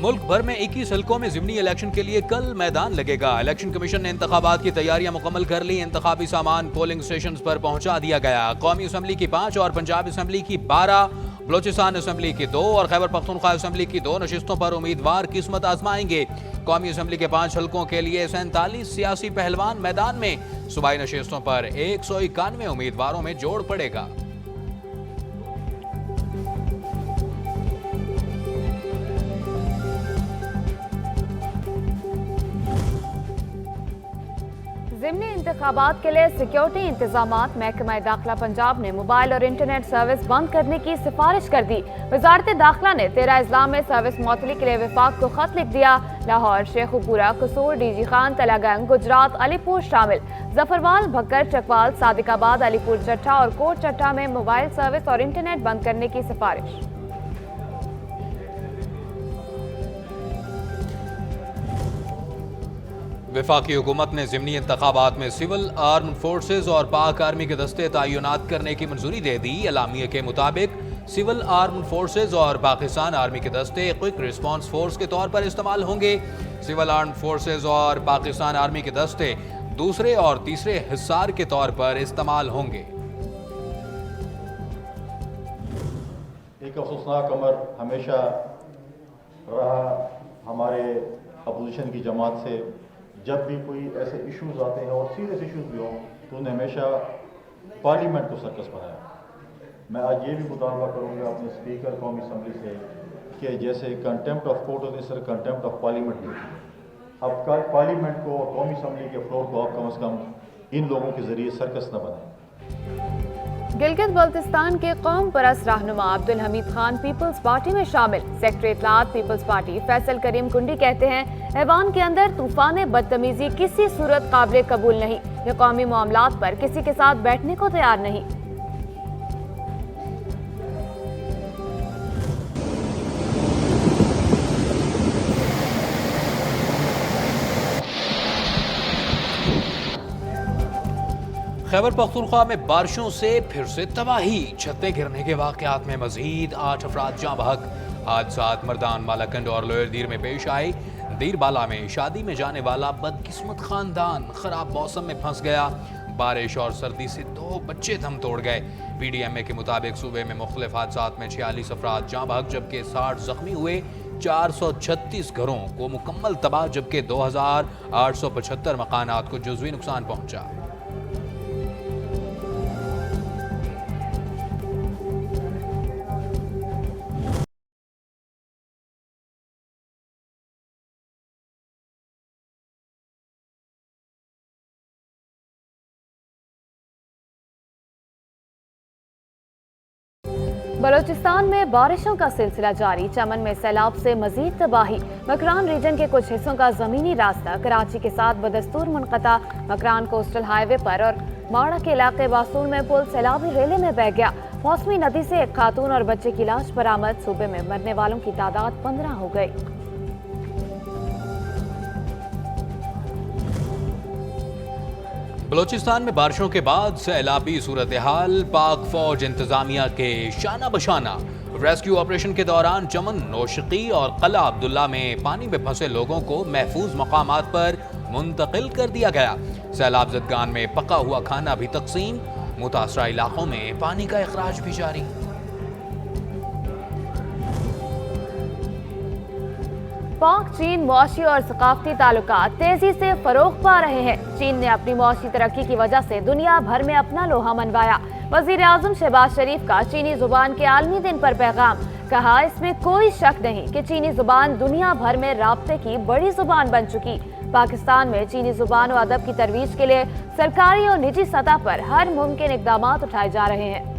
मुल्क भर में 21 हलकों में ज़िमनी इलेक्शन के लिए कल मैदान लगेगा। इलेक्शन कमीशन ने इंतखाबात की तैयारियां मुकम्मल कर ली। इंतखाबी सामान पोलिंग स्टेशन पर पहुंचा दिया गया। कौमी असम्बली की 5 और पंजाब असम्बली की 12, बलोचिस्तान असम्बली की 2 और खैबर पख्तूनख्वा असम्बली की 2 नशिस्तों पर उम्मीदवार किस्मत आजमाएंगे। कौमी असम्बली के 5 हलकों के लिए 47 सियासी पहलवान मैदान में। सूबाई नशिस्तों पर 191 उम्मीदवारों में जोड़ पड़ेगा। ज़िमनी इंतखाबात के लिए सिक्योरिटी इंतजामात। महकमा दाखिला पंजाब ने मोबाइल और इंटरनेट सर्विस बंद करने की सिफारिश कर दी। वजारत दाखिला ने 13 अजला में सर्विस मुअत्तली के लिए विफाक को खत लिख दिया। लाहौर, शेखुपुरा, कसूर, डीजी खान, तलागंग, गुजरात, अलीपुर शामिल। जफरवाल, भक्कर, चकवाल, सादिकाबाद, अलीपुर चट्टा और कोट चट्टा में मोबाइल सर्विस और इंटरनेट बंद करने की सिफारिश। वफाकी हुकूमत ने ज़िमनी इंतखाबात में सिविल आर्म फोर्सेज और पाक आर्मी के दस्ते तैनात करने की मंजूरी दे दी। एलामिया के मुताबिक सिविल आर्म फोर्सेज और पाकिस्तान आर्मी के दस्ते क्विक रिस्पांस फोर्स के तौर पर इस्तेमाल होंगे। सिविल आर्म फोर्सेज और पाकिस्तान आर्मी के दस्ते दूसरे और तीसरे हिस्सार के तौर पर इस्तेमाल होंगे। एक अफसोसनाक अमर हमेशा रहा हमारे अपोजिशन की जमात से, जब भी कोई ऐसे इश्यूज आते हैं और सीरियस इश्यूज भी हों तो उन्हें हमेशा पार्लियामेंट को सर्कस बनाया। मैं आज ये भी मुतालबा करूँगा अपने स्पीकर कौमी असम्बली से कि जैसे कंटेम्प्ट ऑफ कोर्ट होती है, सर कंटेम्प्ट ऑफ पार्लियामेंट भी होती है। अब पार्लियामेंट को और कौमी असम्बली के फ्लोर को आप कम से कम इन लोगों के जरिए सर्कस न बनाएं। गिलगित बल्तिस्तान के कौम परस्त रहनुमा अब्दुल हमीद खान पीपल्स पार्टी में शामिल। सेक्रेटरी इत्तलात पीपल्स पार्टी फैसल करीम कुंडी कहते हैं, ऐवान के अंदर तूफान बदतमीजी किसी सूरत काबिल कबूल नहीं। ये कौमी मामलात पर किसी के साथ बैठने को तैयार नहीं। खैबर पख्तूनख्वा में बारिशों से फिर से तबाही। छतें गिरने के वाकयात में मजीद 8 अफराद जाँ बहक। हादसात मर्दान, मालाकंड और लोयर दीर में पेश आए। दीरबाला में शादी में जाने वाला बदकिस्मत खानदान खराब मौसम में फंस गया। बारिश और सर्दी से 2 बच्चे दम तोड़ गए। PDMA के मुताबिक सूबे में मुख्तलिफ हादसात में 46 अफराद जाँ बहक जबकि 60 जख्मी हुए। 436 घरों को मुकम्मल तबाह जबकि 2875 मकानात को जुज़वी नुकसान पहुंचा। बलोचिस्तान में बारिशों का सिलसिला जारी। चमन में सैलाब से मजीद तबाही। मकरान रीजन के कुछ हिस्सों का जमीनी रास्ता कराची के साथ बदस्तूर मुनक़ता। मकरान कोस्टल हाईवे पर और माड़ा के इलाके बासूल में पुल सैलाबी रेले में बह गया। मौसमी नदी से एक खातून और बच्चे की लाश बरामद। सूबे में मरने वालों की तादाद 15 हो गई। बलोचिस्तान में बारिशों के बाद सैलाबी सूरत हाल। पाक फौज इंतजामिया के शाना बशाना रेस्क्यू ऑपरेशन के दौरान चमन, नौशकी और कला अब्दुल्ला में पानी में फंसे लोगों को महफूज मकामात पर मुंतकिल कर दिया गया। सैलाब जदगान में पका हुआ खाना भी तकसीम। मुतासरा इलाकों में पानी का इखराज भी जारी। पाक चीन मुआशी और सकाफती ताल्लुकात तेजी से फरोग पा रहे हैं। चीन ने अपनी मुआशी तरक्की की वजह से दुनिया भर में अपना लोहा मनवाया। वजीर आजम शहबाज शरीफ का चीनी जुबान के आलमी दिन पर पैगाम। कहा, इसमें कोई शक नहीं कि चीनी जुबान दुनिया भर में राब्ते की बड़ी जुबान बन चुकी। पाकिस्तान में चीनी जुबान और अदब की तरवीज के लिए सरकारी और निजी सतह पर हर मुमकिन इकदाम उठाए जा रहे हैं।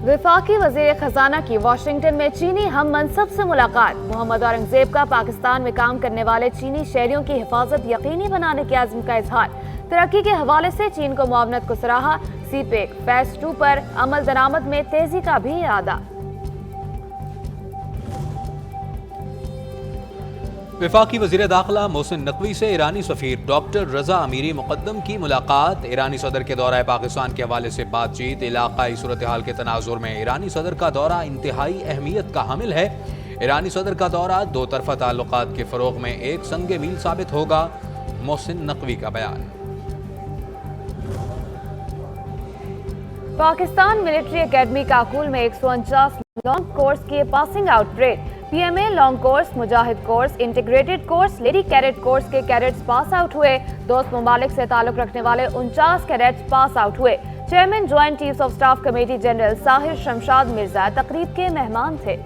वफाकी वजीर खजाना की वाशिंगटन में चीनी हम मनसब से मुलाकात। मोहम्मद औरंगजेब का पाकिस्तान में काम करने वाले चीनी शहरियों की हिफाजत यकीनी बनाने के आज़म का इजहार। तरक्की के हवाले से चीन को मुआवनत को सराहा। CPEC फेज 2 पर अमल दरामद में तेजी का भी इरादा। वफाकी वज़ीर दाखिला मोहसिन नकवी से ईरानी सफ़ीर डॉक्टर रजा अमीरी मुक़द्दम की मुलाकात। ईरानी सदर के दौरा पाकिस्तान के हवाले से बातचीत। इलाक़ाई सूरत हाल के तनाजुर में ईरानी सदर का दौरा इंतहाई अहमियत का हामिल है। ईरानी सदर का दौरा दो तरफ़ा ताल्लुकात के फ़रोग़ में एक संग मील साबित होगा। मोहसिन नकवी का बयान। पाकिस्तान मिलिट्री एकेडमी काकुल में 149 लॉन्ग कोर्स के passing out parade. PMA long course, Mujahid course, integrated course, lady cadet course के कैडेट्स पास आउट हुए। दोस्त ममालिक से ताल्लुक रखने वाले 49 कैडेट्स पास आउट हुए। Chairman joint chiefs of staff committee general Sahir Shamshad Mirza तकरीब के मेहमान थे।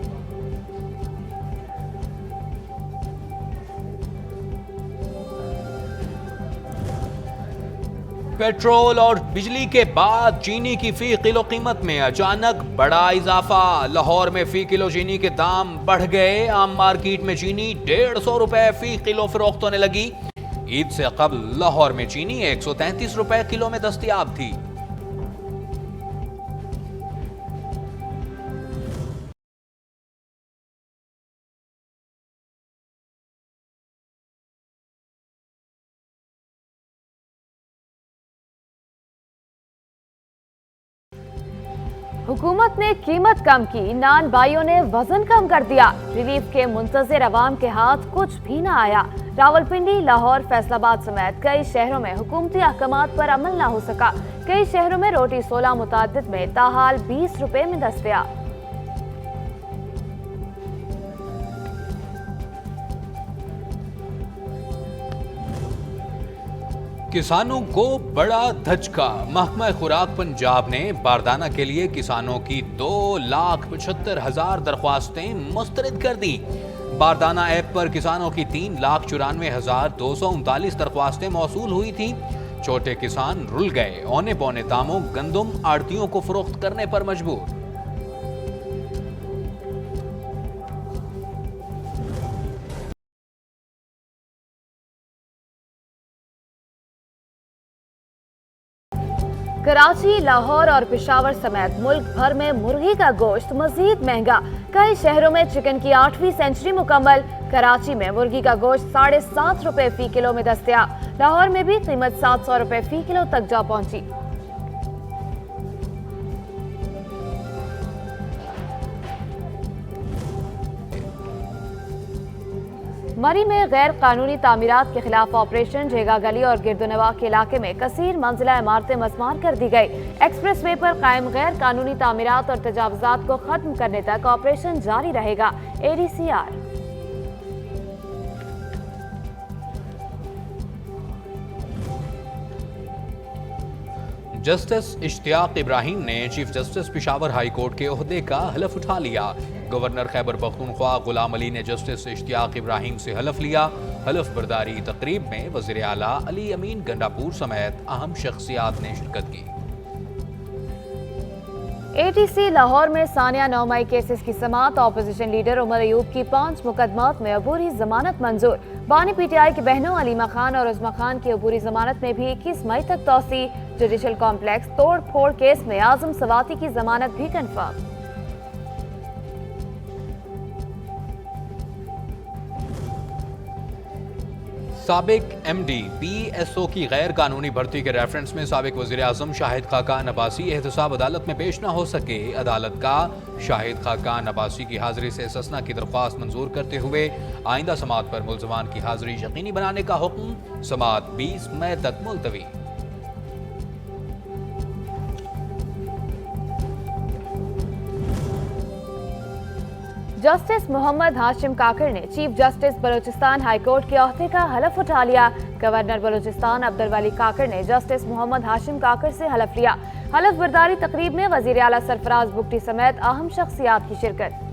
पेट्रोल और बिजली के बाद चीनी की फी किलो कीमत में अचानक बड़ा इजाफा। लाहौर में फी किलो चीनी के दाम बढ़ गए। आम मार्केट में चीनी 150 रुपए फी किलो फरोख्त होने लगी। ईद से कबल लाहौर में चीनी 133 रुपए किलो में दस्तयाब थी। हुकूमत ने कीमत कम की, नान भाइयों ने वजन कम कर दिया। रिलीफ के मुंतजर अवाम के हाथ कुछ भी न आया। रावलपिंडी, लाहौर, फैसलाबाद समेत कई शहरों में हुकूमती अहकामात पर अमल न हो सका। कई शहरों में रोटी 16 मुतादिद में ताहाल 20 रुपए में दस्तयाब। किसानों को बड़ा धचका। महकमा खुराक पंजाब ने बारदाना के लिए किसानों की 2,75,000 दरख्वास्तें मुस्तरद कर दी। बारदाना ऐप पर किसानों की 3,94,239 दरख्वास्तें मौसूल हुई थी। छोटे किसान रुल गए। औने पौने दामों गंदम आड़तियों को फरोख्त करने पर मजबूर। कराची, लाहौर और पेशावर समेत मुल्क भर में मुर्गी का गोश्त मजीद महंगा। कई शहरों में चिकन की 8वीं सेंचुरी मुकम्मल। कराची में मुर्गी का गोश्त 7.5 रुपए फी किलो में दस्तयाब। लाहौर में भी कीमत 700 रुपए फी किलो तक जा पहुंची। मरी में गैर कानूनी तामीरात के खिलाफ ऑपरेशन। जेगा गली और गिरदुनवा के इलाके में कसीर मंजिला इमारतें मस्मार कर दी गई। एक्सप्रेस वे पर कायम गैर कानूनी तामीरात और तजावुजात को खत्म करने तक ऑपरेशन जारी रहेगा। ADCR। जस्टिस इश्तियाक इब्राहिम ने chief justice Peshawar high court के ओहदे का हलफ उठा लिया। गवर्नर खैबर पख्तूनख्वा गुलाम अली ने जस्टिस इश्तियाक इब्राहिम से हलफ लिया। हलफ बर्दारी तकरीब में वज़ीर आला अली अमीन गंडापुर समेत अहम शख्सियात ने शिरकत की। ATC लाहौर में सानिया 9 मई केसेस की समाअत। ऑपोजिशन लीडर उमर अयूब की 5 मुकदमात में अबूरी जमानत मंजूर। बानी PTI की बहनों अलीमा खान और उस्मा खान की अबूरी जमानत में भी 21 मई तक तौसी। जुडिशल कॉम्प्लेक्स तोड़ फोड़ केस में आजम सवाती की जमानत भी कन्फर्म। साबिक MD PSO की गैर कानूनी भर्ती के रेफरेंस में साबिक वज़ीर आज़म शाहिद खाकान अब्बासी एहतसाब अदालत में पेश न हो सके। अदालत का शाहिद खाकान अब्बासी की हाजिरी से इस्तिस्ना की दरख्वास्त मंजूर करते हुए आइंदा समाअत पर मुल्ज़मान की हाजिरी यकीनी बनाने का हुक्म। समाअत 20 मई तक मुलतवी। जस्टिस मोहम्मद हाशिम काकर ने chief justice Balochistan high court के ओहदे का हलफ उठा लिया। गवर्नर बलूचिस्तान अब्दुल वली काकर ने जस्टिस मोहम्मद हाशिम काकर से हलफ लिया। हलफ बर्दारी तकरीब में वज़ीर आला सरफराज बुगटी समेत अहम शख्सियात की शिरकत।